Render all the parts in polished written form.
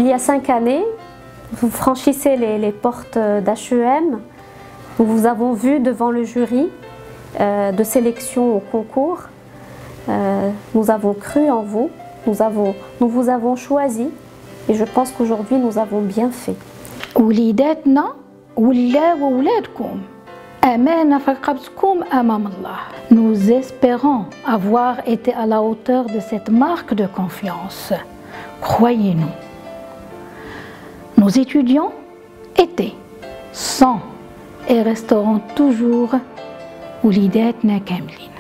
Il y a 5 années, vous franchissez les portes d'HEM. Nous vous avons vu devant le jury de sélection au concours. Nous avons cru en vous, nous vous avons choisi et je pense qu'aujourd'hui nous avons bien fait. وليداتنا ولاو ولادكم أمانة في رقبتكم أمام الله. Nous espérons avoir été à la hauteur de cette marque de confiance. Croyez-nous. Nos étudiants étaient, sont et resteront toujours وليداتنا كاملين.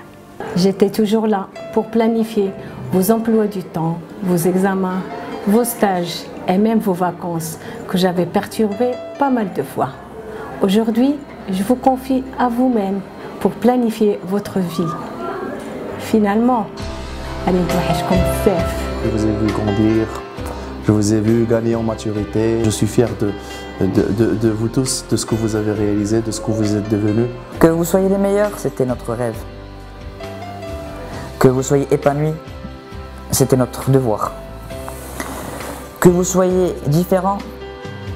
J'étais toujours là pour planifier vos emplois du temps, vos examens, vos stages et même vos vacances que j'avais perturbées pas mal de fois. Aujourd'hui, je vous confie à vous-même pour planifier votre vie. Finalement, je vous ai vu grandir, je vous ai vu gagner en maturité. Je suis fier de vous tous, de ce que vous avez réalisé, de ce que vous êtes devenus. Que vous soyez les meilleurs, c'était notre rêve. Que vous soyez épanouis, c'était notre devoir. Que vous soyez différents,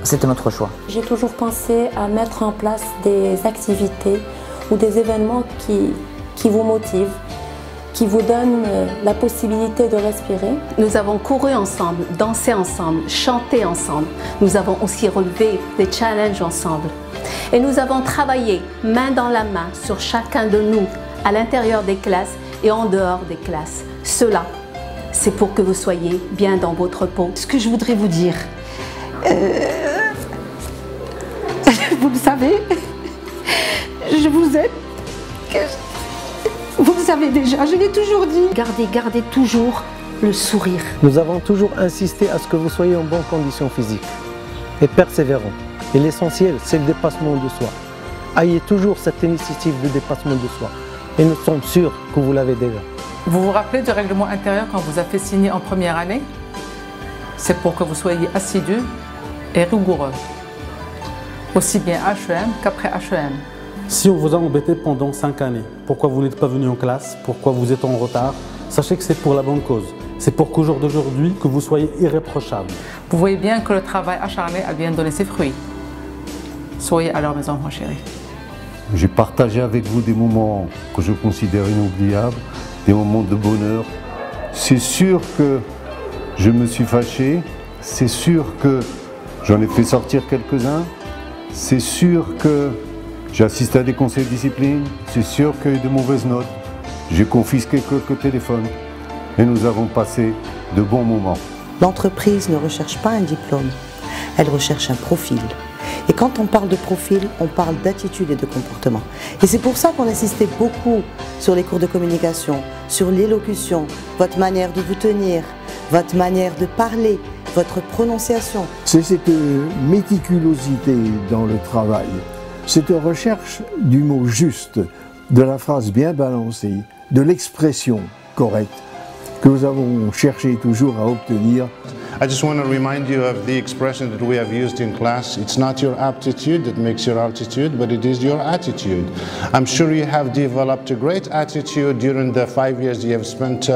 c'était notre choix. J'ai toujours pensé à mettre en place des activités ou des événements qui vous motivent, qui vous donnent la possibilité de respirer. Nous avons couru ensemble, dansé ensemble, chanté ensemble. Nous avons aussi relevé des challenges ensemble. Et nous avons travaillé main dans la main sur chacun de nous, à l'intérieur des classes et en dehors des classes. Cela, c'est pour que vous soyez bien dans votre peau. Ce que je voudrais vous dire, vous le savez, je vous aime. Vous le savez déjà, je l'ai toujours dit. Gardez toujours le sourire. Nous avons toujours insisté à ce que vous soyez en bonne condition physique et persévérant. Et l'essentiel, c'est le dépassement de soi. Ayez toujours cette initiative de dépassement de soi. Et nous sommes sûrs que vous l'avez déjà. Vous vous rappelez du règlement intérieur qu'on vous a fait signer en première année? C'est pour que vous soyez assidus et rigoureux, aussi bien HEM qu'après HEM. Si on vous a embêté pendant 5 années, pourquoi vous n'êtes pas venu en classe, pourquoi vous êtes en retard, sachez que c'est pour la bonne cause. C'est pour qu'au jour d'aujourd'hui, que vous soyez irréprochable. Vous voyez bien que le travail acharné a bien donné ses fruits. Soyez à leur maison, mon chéri. J'ai partagé avec vous des moments que je considère inoubliables, des moments de bonheur. C'est sûr que je me suis fâché, c'est sûr que j'en ai fait sortir quelques-uns, c'est sûr que j'ai assisté à des conseils de discipline, c'est sûr qu'il y a eu de mauvaises notes, j'ai confisqué quelques téléphones et nous avons passé de bons moments. L'entreprise ne recherche pas un diplôme, elle recherche un profil. Et quand on parle de profil, on parle d'attitude et de comportement. Et c'est pour ça qu'on insistait beaucoup sur les cours de communication, sur l'élocution, votre manière de vous tenir, votre manière de parler, votre prononciation. C'est cette méticulosité dans le travail, cette recherche du mot juste, de la phrase bien balancée, de l'expression correcte que nous avons cherché toujours à obtenir. I just want to remind you of the expression that we have used in class. It's not your aptitude that makes your altitude, but it is your attitude. I'm sure you have developed a great attitude during the 5 years you have spent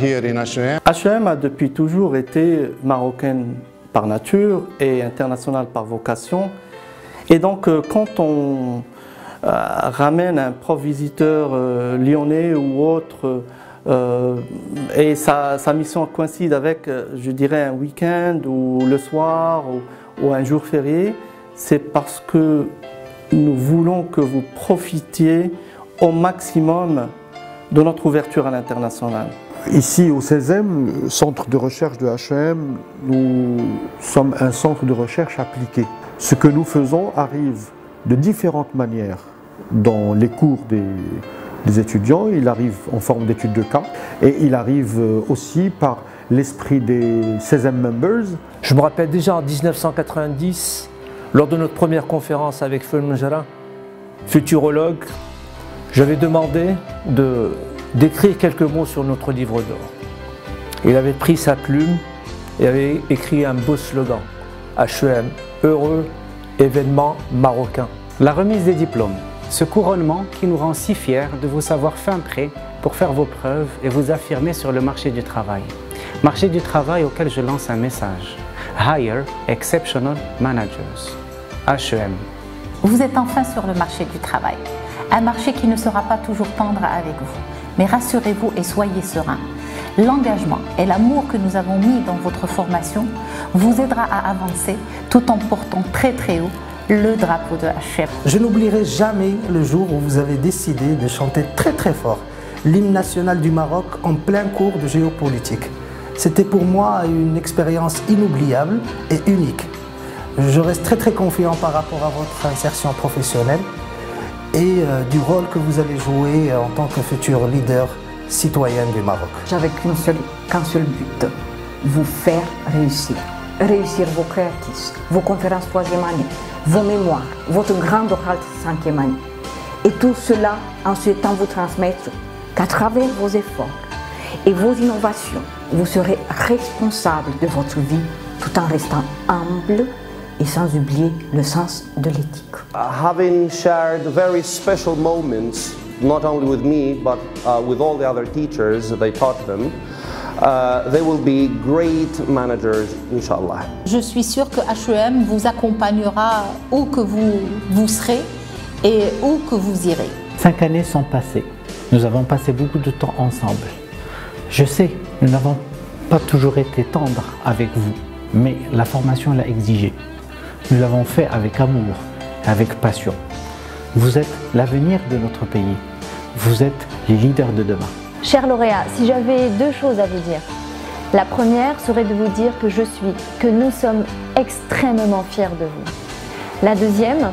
here in HEM. HEM a depuis toujours été marocaine par nature et internationale par vocation. Et donc quand on ramène un prof visiteur lyonnais ou autre, et sa mission coïncide avec, je dirais, un week-end ou le soir ou un jour férié, c'est parce que nous voulons que vous profitiez au maximum de notre ouverture à l'international. Ici au 16e, centre de recherche de HEM, nous sommes un centre de recherche appliqué. Ce que nous faisons arrive de différentes manières dans les cours des étudiants, il arrive en forme d'études de cas et il arrive aussi par l'esprit des 16e members. Je me rappelle déjà en 1990, lors de notre première conférence avec Feu Mjara, futurologue, j'avais demandé d'écrire quelques mots sur notre livre d'or. Il avait pris sa plume et avait écrit un beau slogan, HEM, heureux événement marocain. La remise des diplômes. Ce couronnement qui nous rend si fiers de vous savoir fin prêt pour faire vos preuves et vous affirmer sur le marché du travail. Marché du travail auquel je lance un message. Hire Exceptional Managers, HEM. Vous êtes enfin sur le marché du travail. Un marché qui ne sera pas toujours tendre avec vous. Mais rassurez-vous et soyez serein. L'engagement et l'amour que nous avons mis dans votre formation vous aidera à avancer tout en portant très très haut le drapeau de HEM. Je n'oublierai jamais le jour où vous avez décidé de chanter très très fort l'hymne national du Maroc en plein cours de géopolitique. C'était pour moi une expérience inoubliable et unique. Je reste très très confiant par rapport à votre insertion professionnelle et du rôle que vous allez jouer en tant que futur leader citoyen du Maroc. J'avais qu'un seul but, vous faire réussir. Réussir vos créatifs, vos conférences 3e année, vos mémoires, votre grande orale 5e année. Et tout cela en souhaitant vous transmettre qu'à travers vos efforts et vos innovations, vous serez responsable de votre vie tout en restant humble et sans oublier le sens de l'éthique. Having shared very special moments, not only with me, but with all the other teachers they taught them, they will be great managers, Inch'Allah. Je suis sûre que HEM vous accompagnera où que vous serez et où que vous irez. 5 années sont passées. Nous avons passé beaucoup de temps ensemble. Je sais, nous n'avons pas toujours été tendres avec vous, mais la formation l'a exigé. Nous l'avons fait avec amour, avec passion. Vous êtes l'avenir de notre pays. Vous êtes les leaders de demain. Chers lauréats, si j'avais 2 choses à vous dire. La première serait de vous dire que nous sommes extrêmement fiers de vous. La deuxième,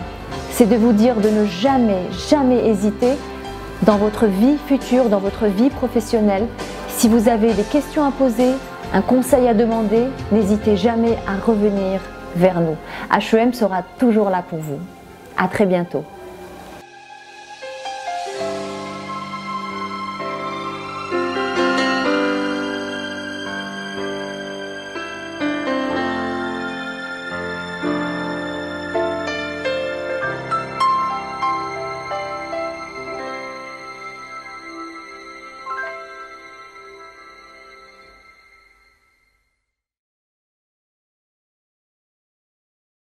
c'est de vous dire de ne jamais hésiter dans votre vie future, dans votre vie professionnelle. Si vous avez des questions à poser, un conseil à demander, n'hésitez jamais à revenir vers nous. HEM sera toujours là pour vous. À très bientôt.